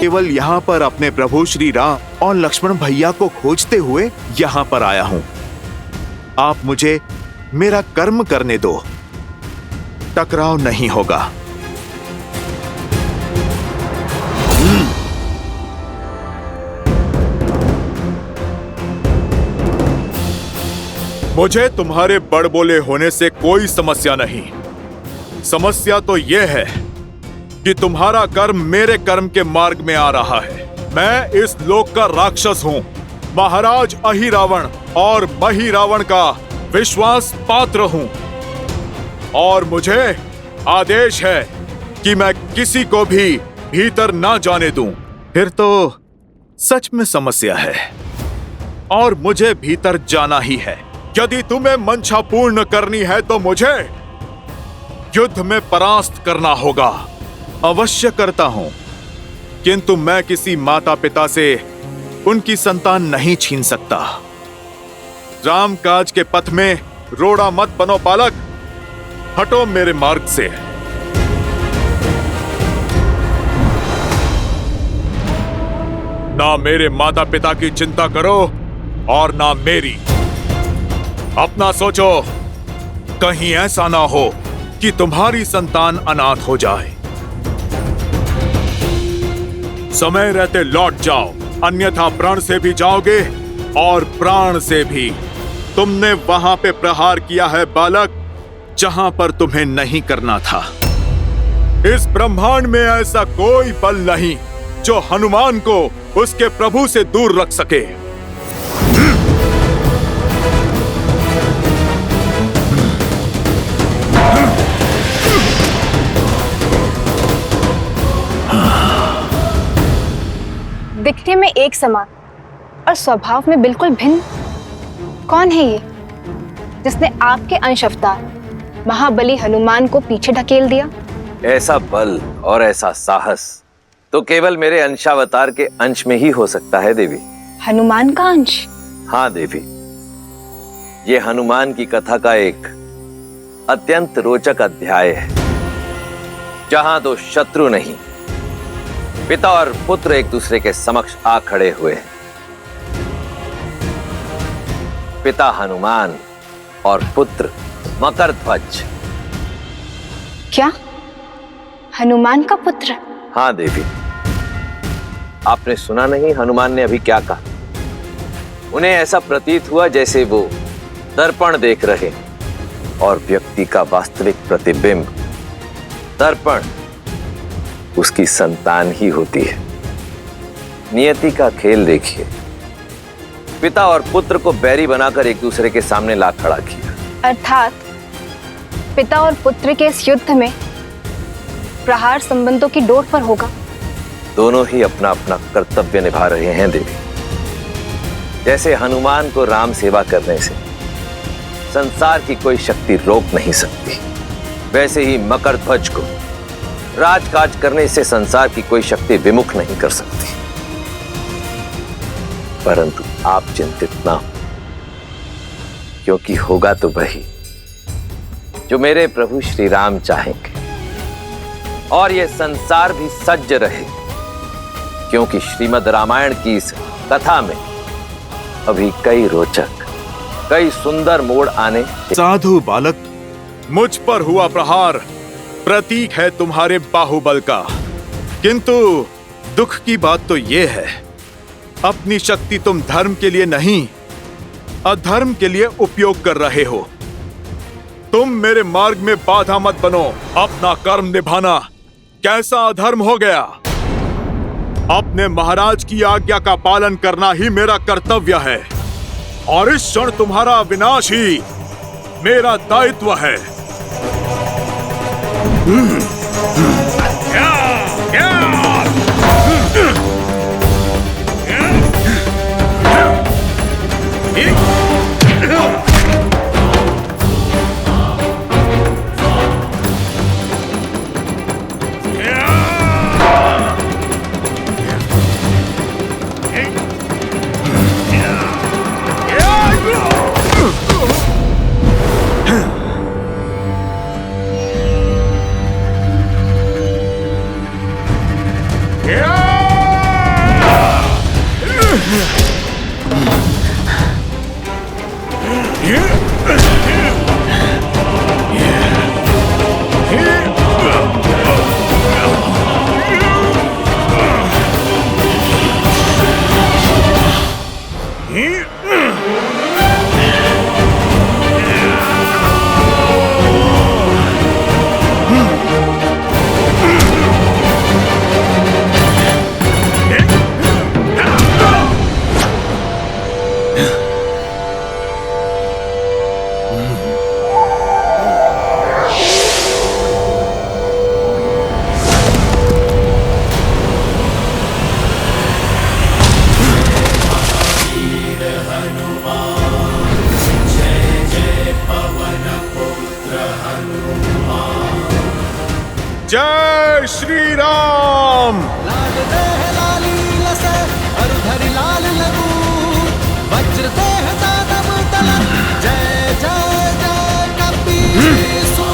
केवल यहाँ पर अपने प्रभु श्री राम और लक्ष्मण भैया को खोजते हुए यहाँ पर आया हूँ। आप मुझे मेरा कर्म करने दो, टकराव नहीं होगा। मुझे तुम्हारे बड़बोले होने से कोई समस्या नहीं। समस्या तो यह है कि तुम्हारा कर्म मेरे कर्म के मार्ग में आ रहा है। मैं इस लोक का राक्षस हूँ, महाराज अहिरावण और महिरावण का विश्वास पात्र हूँ, और मुझे आदेश है कि मैं किसी को भी भीतर ना जाने दूं। फिर तो सच में समस्या है और मुझे भीतर जाना ही है। यदि तुम्हें मंशा पूर्ण करनी है तो मुझे युद्ध में परास्त करना होगा। अवश्य करता हूं, किंतु मैं किसी माता पिता से उनकी संतान नहीं छीन सकता। राम काज के पथ में रोड़ा मत बनो बालक, हटो मेरे मार्ग से। ना मेरे माता पिता की चिंता करो और ना मेरी। अपना सोचो, कहीं ऐसा ना हो कि तुम्हारी संतान अनाथ हो जाए। समय रहते लौट जाओ, अन्यथा प्राण से भी जाओगे और प्राण से भी। तुमने वहां पे प्रहार किया है बालक, जहां पर तुम्हें नहीं करना था। इस ब्रह्मांड में ऐसा कोई बल नहीं जो हनुमान को उसके प्रभु से दूर रख सके। दिखने में एक समान और स्वभाव में बिल्कुल भिन्न। कौन है ये जिसने आपके अंश अवतार महाबली हनुमान को पीछे ढकेल दिया? ऐसा बल और ऐसा साहस तो केवल मेरे अंशावतार के अंश में ही हो सकता है देवी। हनुमान का अंश? हाँ देवी, ये हनुमान की कथा का एक अत्यंत रोचक अध्याय है, जहां दो शत्रु नहीं, पिता और पुत्र एक दूसरे के समक्ष आ खड़े हुए हैं। पिता हनुमान और पुत्र मकरध्वज। क्या हनुमान का पुत्र? हाँ देवी, आपने सुना नहीं हनुमान ने अभी क्या कहा? उन्हें ऐसा प्रतीत हुआ जैसे वो दर्पण देख रहे और व्यक्ति का वास्तविक प्रतिबिंब दर्पण उसकी संतान ही होती है। नियति का खेल देखिए, पिता और पुत्र को बैरी बनाकर एक दूसरे के सामने ला खड़ा किया। अर्थात पिता और पुत्र के इस युद्ध में प्रहार संबंधों की डोर पर होगा। दोनों ही अपना अपना कर्तव्य निभा रहे हैं देवी। जैसे हनुमान को राम सेवा करने से संसार की कोई शक्ति रोक नहीं सकती, वैसे ही मकरध्वज को राजकाज करने से संसार की कोई शक्ति विमुख नहीं कर सकती। परंतु आप चिंतित ना हो, क्योंकि होगा तो वही जो मेरे प्रभु श्री राम चाहेंगे, और यह संसार भी सज्ज रहे, क्योंकि श्रीमद् रामायण की इस कथा में अभी कई रोचक, कई सुंदर मोड़ आने। साधु बालक, मुझ पर हुआ प्रहार प्रतीक है तुम्हारे बाहुबल का, किंतु दुख की बात तो यह है, अपनी शक्ति तुम धर्म के लिए नहीं, अधर्म के लिए उपयोग कर रहे हो। तुम मेरे मार्ग में बाधा मत बनो। अपना कर्म निभाना कैसा अधर्म हो गया? अपने महाराज की आज्ञा का पालन करना ही मेरा कर्तव्य है, और इस क्षण तुम्हारा विनाश ही मेरा दायित्व है। जय श्री राम। लाल देह लाली लसे अरुधरि लाल लगू वज्र देह दानव तलक जय जय जय कपीसु।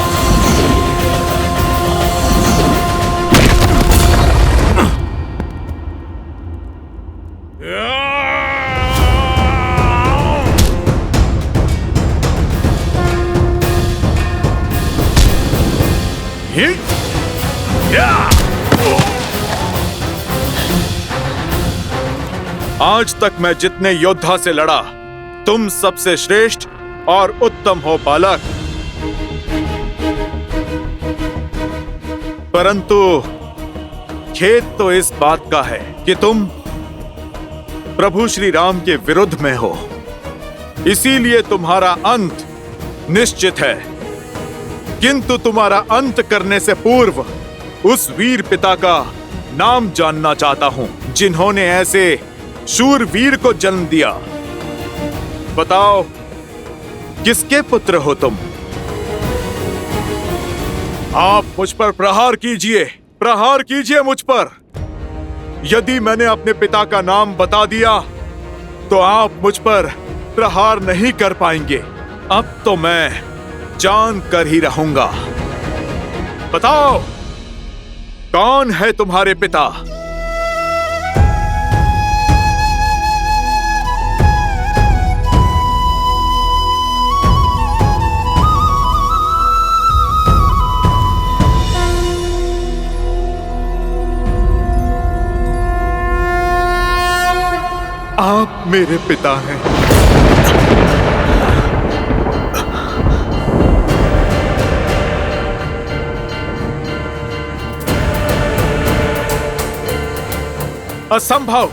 आज तक मैं जितने योद्धा से लड़ा, तुम सबसे श्रेष्ठ और उत्तम हो बालक। परंतु खेद तो इस बात का है कि तुम प्रभु श्री राम के विरुद्ध में हो। इसीलिए तुम्हारा अंत निश्चित है। किंतु तुम्हारा अंत करने से पूर्व उस वीर पिता का नाम जानना चाहता हूं जिन्होंने ऐसे शूरवीर को जन्म दिया। बताओ, किसके पुत्र हो तुम? आप मुझ पर प्रहार कीजिए मुझ पर। यदि मैंने अपने पिता का नाम बता दिया तो आप मुझ पर प्रहार नहीं कर पाएंगे। अब तो मैं जान कर ही रहूंगा। बताओ, कौन है तुम्हारे पिता? आप मेरे पिता हैं। असंभव।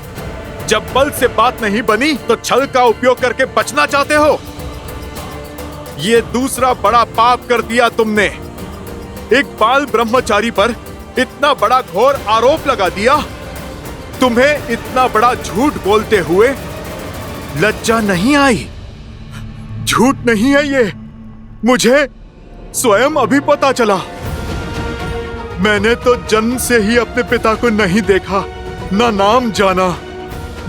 जब बल से बात नहीं बनी तो छल का उपयोग करके बचना चाहते हो। ये दूसरा बड़ा पाप कर दिया तुमने। एक बाल ब्रह्मचारी पर इतना बड़ा घोर आरोप लगा दिया। तुम्हें इतना बड़ा झूठ बोलते हुए लज्जा नहीं आई? झूठ नहीं है ये, मुझे स्वयं अभी पता चला। मैंने तो जन्म से ही अपने पिता को नहीं देखा, ना नाम जाना।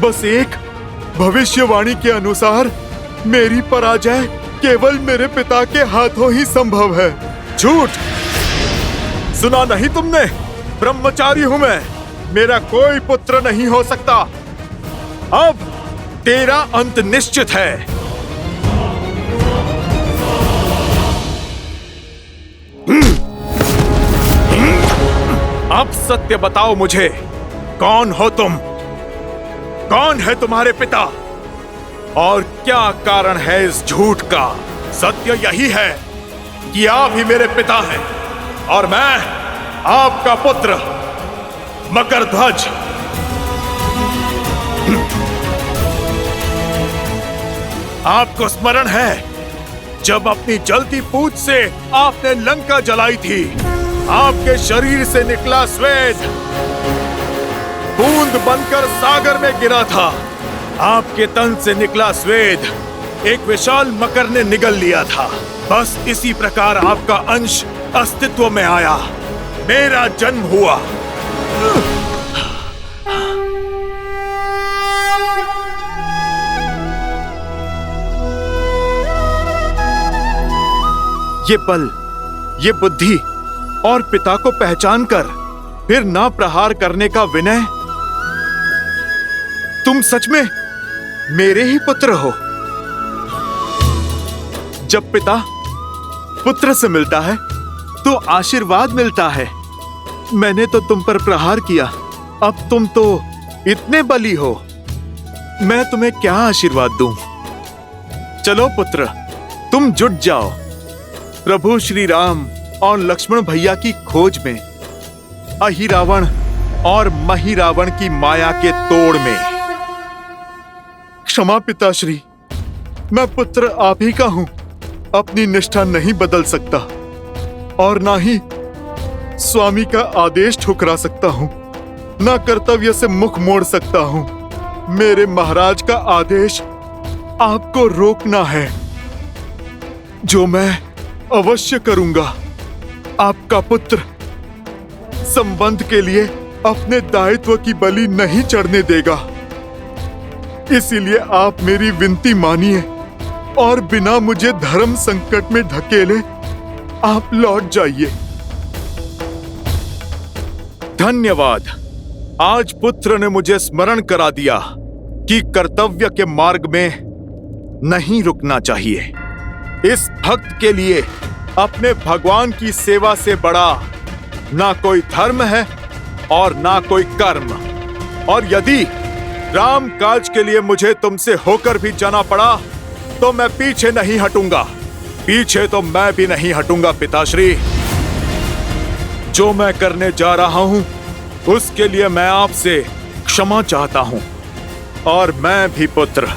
बस एक भविष्यवाणी के अनुसार मेरी पराजय केवल मेरे पिता के हाथों ही संभव है। झूठ! सुना नहीं तुमने? ब्रह्मचारी हूं मैं, मेरा कोई पुत्र नहीं हो सकता। अब तेरा अंत निश्चित है। अब सत्य बताओ मुझे, कौन हो तुम? कौन है तुम्हारे पिता? और क्या कारण है इस झूठ का? सत्य यही है कि आप ही मेरे पिता हैं और मैं आपका पुत्र मकरध्वज। आपको स्मरण है जब अपनी जलती पूंछ से आपने लंका जलाई थी? आपके शरीर से निकला स्वेद बूंद बनकर सागर में गिरा था। आपके तन से निकला स्वेद एक विशाल मकर ने निगल लिया था। बस इसी प्रकार आपका अंश अस्तित्व में आया, मेरा जन्म हुआ। ये बल, ये बुद्धि और पिता को पहचान कर फिर ना प्रहार करने का विनय, तुम सच में मेरे ही पुत्र हो। जब पिता पुत्र से मिलता है तो आशीर्वाद मिलता है। मैंने तो तुम पर प्रहार किया, अब तुम तो इतने बली हो, मैं तुम्हें क्या आशीर्वाद दूं? चलो पुत्र, तुम जुट जाओ प्रभु श्री राम और लक्ष्मण भैया की खोज में, अहिरावण और महिरावण की माया के तोड़ में। क्षमा पिताश्री, मैं पुत्र आप ही का हूं। अपनी निष्ठा नहीं बदल सकता और ना ही स्वामी का आदेश ठुकरा सकता हूं, ना कर्तव्य से मुख मोड़ सकता हूं। मेरे महाराज का आदेश आपको रोकना है, जो मैं अवश्य करूंगा। आपका पुत्र संबंध के लिए अपने दायित्व की बलि नहीं चढ़ने देगा। इसीलिए आप मेरी विनती मानिए और बिना मुझे धर्म संकट में धकेले आप लौट जाइए। धन्यवाद। आज पुत्र ने मुझे स्मरण करा दिया कि कर्तव्य के मार्ग में नहीं रुकना चाहिए। इस भक्त के लिए अपने भगवान की सेवा से बड़ा ना कोई धर्म है और ना कोई कर्म। और यदि राम काज के लिए मुझे तुमसे होकर भी जाना पड़ा तो मैं पीछे नहीं हटूंगा। पीछे तो मैं भी नहीं हटूंगा पिताश्री। जो मैं करने जा रहा हूं उसके लिए मैं आपसे क्षमा चाहता हूं। और मैं भी पुत्र।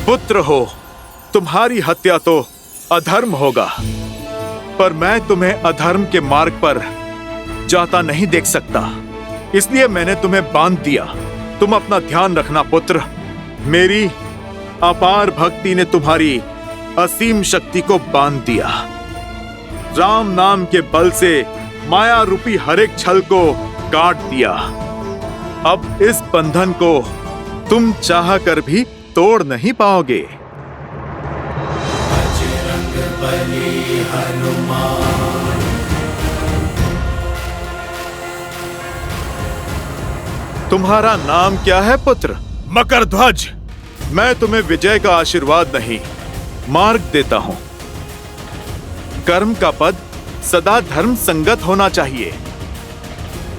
पुत्र हो, तुम्हारी हत्या तो अधर्म होगा, पर मैं तुम्हें अधर्म के मार्ग पर जाता नहीं देख सकता। इसलिए मैंने तुम्हें बांध दिया। तुम अपना ध्यान रखना पुत्र। मेरी अपार भक्ति ने तुम्हारी असीम शक्ति को बांध दिया। राम नाम के बल से माया रूपी हर एक छल को काट दिया। अब इस बंधन को तुम चाह कर भी तोड़ नहीं पाओगे। बजरंगबली हनुमान। तुम्हारा नाम क्या है पुत्र? मकरध्वज। मैं तुम्हें विजय का आशीर्वाद नहीं, मार्ग देता हूं। कर्म का पद सदा धर्म संगत होना चाहिए,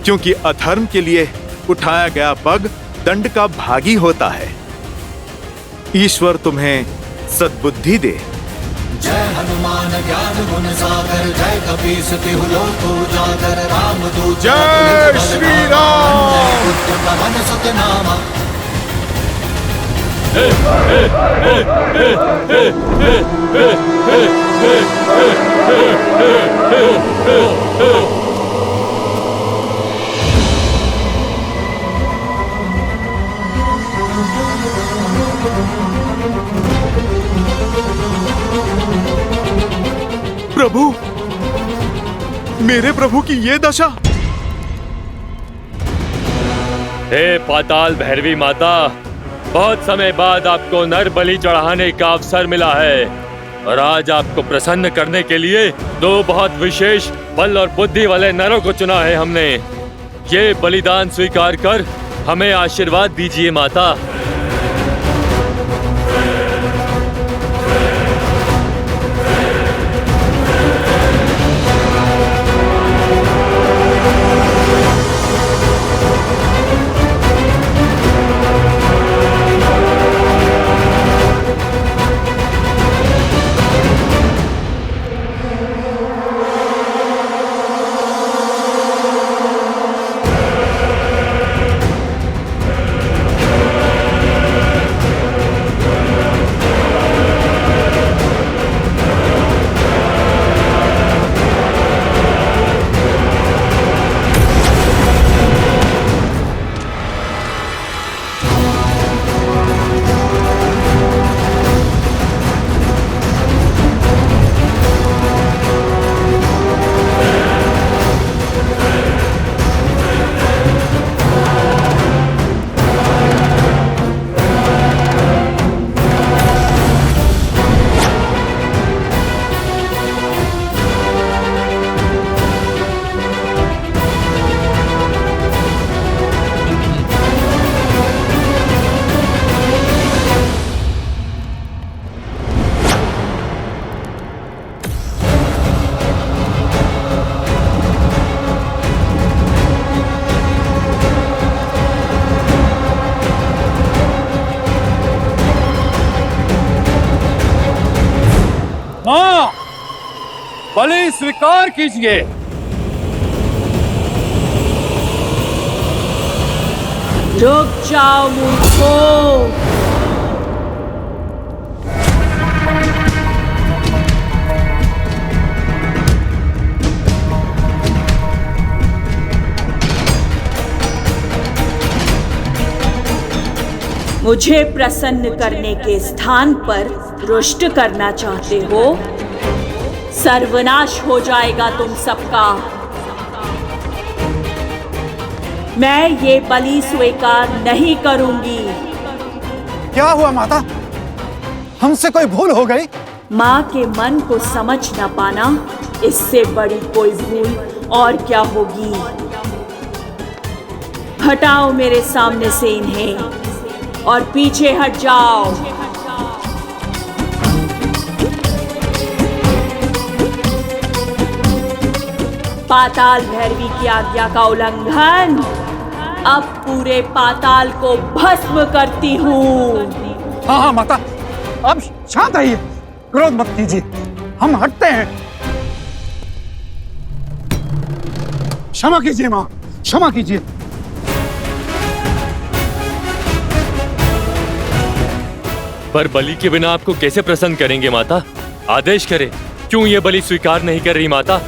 क्योंकि अधर्म के लिए उठाया गया पग दंड का भागी होता है। ईश्वर तुम्हें सद्बुद्धि दे। जय हनुमान ज्ञान गुण सागर, जय कपीस तिहु लोक उजागर, रामदूत जय श्री राम। पुत्र पवन सुत नामा। प्रभु, मेरे प्रभु की ये दशा। हे पाताल भैरवी माता, बहुत समय बाद आपको नर बलि चढ़ाने का अवसर मिला है और आज आपको प्रसन्न करने के लिए दो बहुत विशेष बल और बुद्धि वाले नरों को चुना है हमने। ये बलिदान स्वीकार कर हमें आशीर्वाद दीजिए माता। बलि स्वीकार कीजिए। रुक जाओ मूर्खों। मुझे प्रसन्न करने के स्थान पर रुष्ट करना चाहते हो? सर्वनाश हो जाएगा तुम सबका। मैं ये बलि स्वीकार नहीं करूंगी। क्या हुआ माता? हमसे कोई भूल हो गई? माँ के मन को समझ न पाना, इससे बड़ी कोई भूल और क्या होगी। हटाओ मेरे सामने से इन्हें और पीछे हट जाओ। पाताल भैरवी की आज्ञा का उल्लंघन। अब पूरे पाताल को भस्म करती हूँ। हाँ हाँ माता, अब शांत रहिए, क्रोध मत कीजिए, हम हटते हैं। क्षमा कीजिए माँ, क्षमा कीजिए। पर बलि के बिना आपको कैसे प्रसन्न करेंगे माता? आदेश करें, क्यों ये बलि स्वीकार नहीं कर रही माता?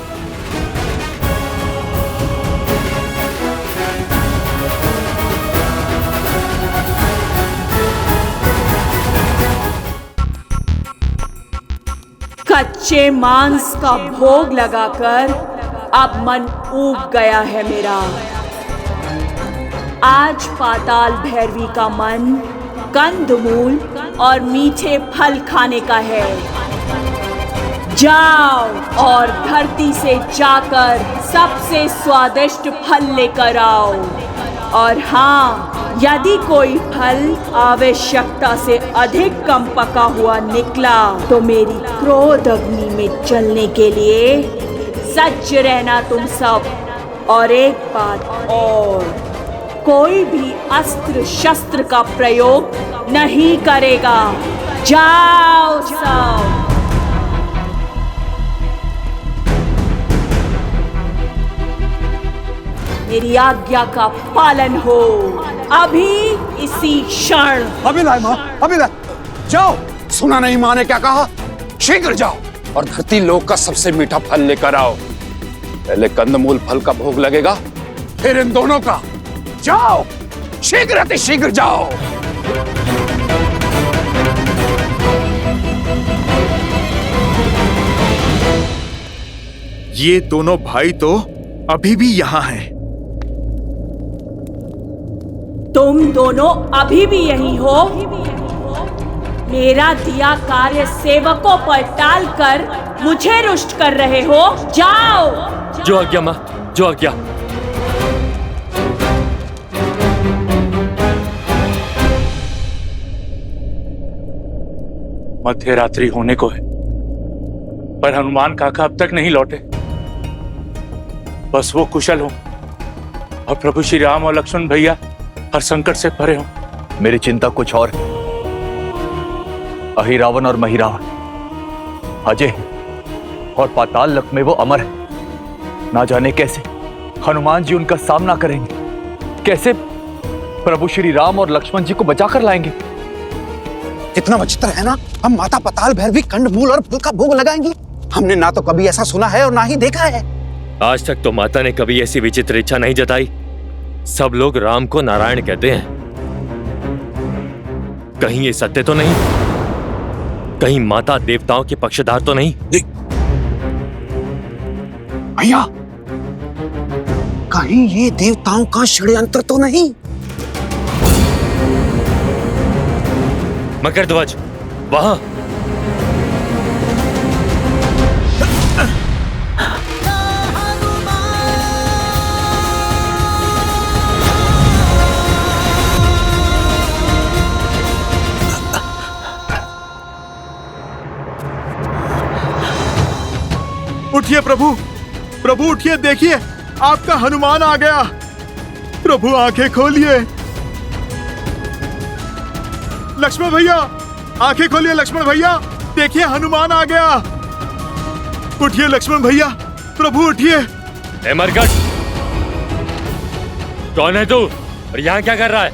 कच्चे मांस का भोग लगाकर अब मन ऊब गया है मेरा। आज पाताल भैरवी का मन कंदमूल और मीठे फल खाने का है। जाओ और धरती से जाकर सबसे स्वादिष्ट फल लेकर आओ। और हाँ, यदि कोई फल आवश्यकता से अधिक कम पका हुआ निकला तो मेरी क्रोध अग्नि में जलने के लिए सज्ज रहना तुम सब। और एक बात और, कोई भी अस्त्र शस्त्र का प्रयोग नहीं करेगा। जाओ सब। मेरी आज्ञा का पालन हो अभी इसी क्षण। अभी लाए माँ, अभी लाए। जाओ, सुना नहीं माँ ने क्या कहा? शीघ्र जाओ और धरती लोक का सबसे मीठा फल लेकर आओ। पहले कंदमूल फल का भोग लगेगा, फिर इन दोनों का। जाओ, शीघ्र अति शीघ्र जाओ। ये दोनों भाई तो अभी भी यहाँ हैं। तुम दोनों अभी भी यही हो? मेरा दिया कार्य सेवकों पर टालकर मुझे रुष्ट कर रहे हो? जाओ। जो आज्ञा माँ, जो आज्ञा। मध्य रात्रि होने को है, पर हनुमान काका अब तक नहीं लौटे। बस वो कुशल हो और प्रभु श्री राम और लक्ष्मण भैया हर संकट से परे हो। मेरी चिंता कुछ और। अहिरावण और महिरावण अजय और पाताल लोक में वो अमर है। ना जाने कैसे हनुमान जी उनका सामना करेंगे, कैसे प्रभु श्री राम और लक्ष्मण जी को बचाकर लाएंगे। कितना विचित्र है ना, हम माता पाताल भैरवी कंदमूल और फल का भोग लगाएंगी। हमने ना तो कभी ऐसा सुना है और ना ही देखा है। आज तक तो माता ने कभी ऐसी विचित्र इच्छा नहीं जताई। सब लोग राम को नारायण कहते हैं। कहीं ये सत्य तो नहीं? कहीं माता देवताओं के पक्षधर तो नहीं? भैया, कहीं ये देवताओं का षड्यंत्र तो नहीं? मकरध्वज, वहां। उठिए प्रभु, प्रभु उठिए, देखिए आपका हनुमान आ गया। प्रभु आंखें खोलिए। लक्ष्मण भैया, आंखें खोलिए। लक्ष्मण भैया, देखिए हनुमान आ गया। उठिए लक्ष्मण भैया, प्रभु उठिए। ए मरकट, कौन है तू और यहाँ क्या कर रहा है?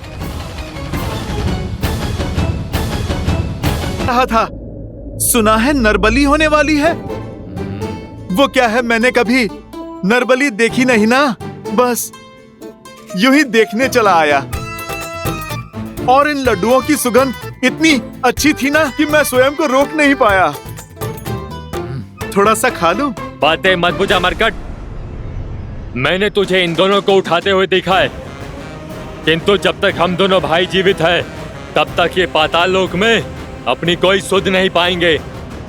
कहा था, सुना है नरबली होने वाली है। वो क्या है, मैंने कभी नरबली देखी नहीं ना, बस यूं ही देखने चला आया। और इन लड्डुओं की सुगंध इतनी अच्छी थी ना कि मैं स्वयं को रोक नहीं पाया। थोड़ा सा खा लूं? बातें मत बुझा मरकट। मैंने तुझे इन दोनों को उठाते हुए देखा है, किंतु जब तक हम दोनों भाई जीवित हैं, तब तक ये पाताल लोक में अपनी कोई सुध नहीं पाएंगे।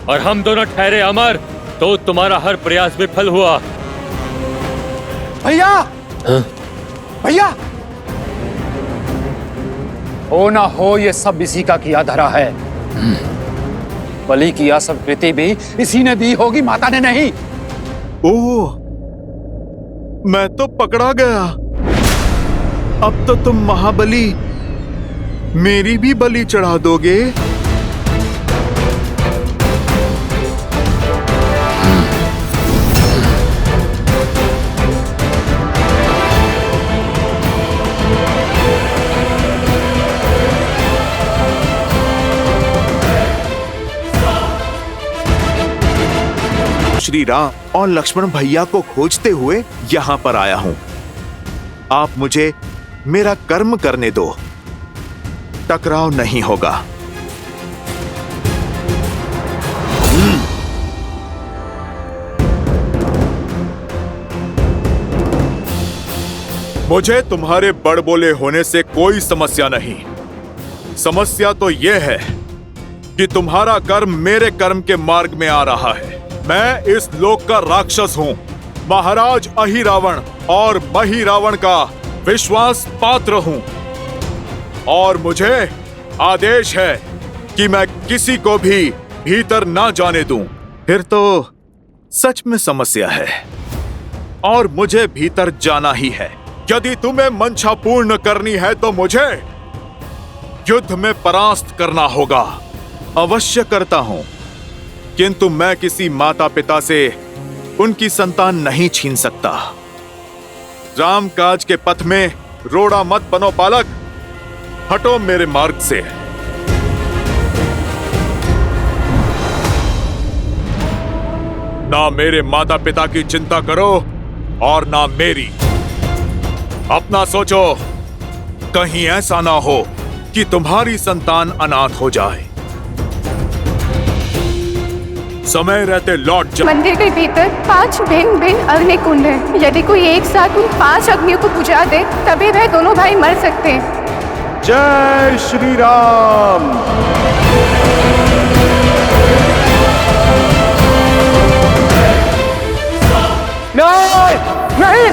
और हम दोनों ठहरे अमर तो तुम्हारा हर प्रयास विफल हुआ। भैया, भैया, हो ना हो ये सब इसी का किया धरा है। बलि की यह सब कृति भी इसी ने दी होगी, माता ने नहीं। ओह, मैं तो पकड़ा गया। अब तो तुम महाबली मेरी भी बलि चढ़ा दोगे। श्री राम और लक्ष्मण भैया को खोजते हुए यहाँ पर आया हूँ। आप मुझे मेरा कर्म करने दो, टकराव नहीं होगा। मुझे तुम्हारे बड़बोले होने से कोई समस्या नहीं। समस्या तो यह है कि तुम्हारा कर्म मेरे कर्म के मार्ग में आ रहा है। मैं इस लोक का राक्षस हूँ, महाराज अहिरावण और महिरावण का विश्वास पात्र हूँ। और मुझे आदेश है कि मैं किसी को भी भीतर ना जाने दूं। फिर तो सच में समस्या है और मुझे भीतर जाना ही है। यदि तुम्हें मंशा पूर्ण करनी है तो मुझे युद्ध में परास्त करना होगा। अवश्य करता हूं, किंतु मैं किसी माता पिता से उनकी संतान नहीं छीन सकता। राम काज के पथ में रोड़ा मत बनो बालक, हटो मेरे मार्ग से। ना मेरे माता पिता की चिंता करो और ना मेरी। अपना सोचो, कहीं ऐसा ना हो कि तुम्हारी संतान अनाथ हो जाए। समय रहते लौट जा। मंदिर के भीतर 5 भिन्न भिन्न अग्नि कुंड हैं। यदि कोई एक साथ उन 5 अग्नियों को बुझा दे तभी वह दोनों भाई मर सकते हैं। जय श्री राम। नहीं, नहीं,